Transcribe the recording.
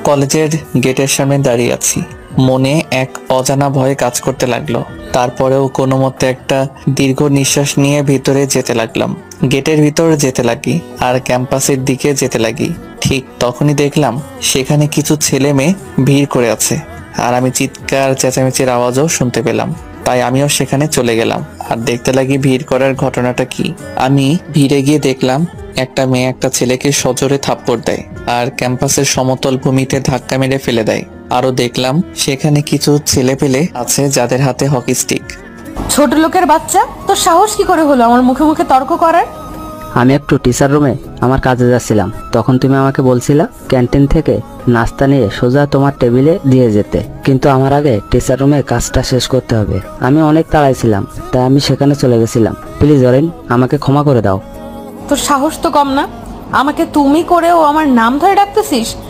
কলেজের গেটের সামনে দাঁড়িয়ে আছি, মনে এক অজানা ভয়ে কাজ করতে লাগলো। তারপরেও কোনো মতে একটা দীর্ঘ নিঃশ্বাস নিয়ে ভিতরে যেতে লাগলাম। গেটের ভিতর যেতে লাগি আর ক্যাম্পাসের দিকে যেতে লাগি। ঠিক তখনই দেখলাম সেখানে কিছু ছেলে মেয়ে ভিড় করে আছে, আর আমি চিৎকার চেঁচামেচির আওয়াজও শুনতে পেলাম। তাই আমিও সেখানে চলে গেলাম আর দেখতে লাগি ভিড় করার ঘটনাটা কি। আমি ভিড়ে গিয়ে দেখলাম একটা মেয়ে একটা ছেলেকে সজোরে থাপ্পড় দেয় আর ক্যাম্পাসের সমতল ভূমিতে ধাক্কা মেরে ফেলে দেয়। আরো দেখলাম সেখানে কিছু ছেলে পেলে আছে যাদের হাতে হকি স্টিক। ছোট লোকের বাচ্চা, তোর সাহস কি করে হলো আমার মুখে মুখে তর্ক করার? আমি একটু টিচার রুমে আমার কাজে যাচ্ছিলাম, তখন তুমি আমাকে বলছিলা ক্যান্টিন থেকে নাস্তা নিয়ে সোজা তোমার টেবিলে দিয়ে যেতে, কিন্তু আমার আগে টিচার রুমে কাজটা শেষ করতে হবে। আমি অনেক তাড়ায় ছিলাম, তাই আমি সেখানে চলে গেছিলাম। প্লিজ অরেন, আমাকে ক্ষমা করে দাও। তোর সাহস তো কম না, আমাকে তুমি করেও আমার নাম ধরে ডাকতেছিস।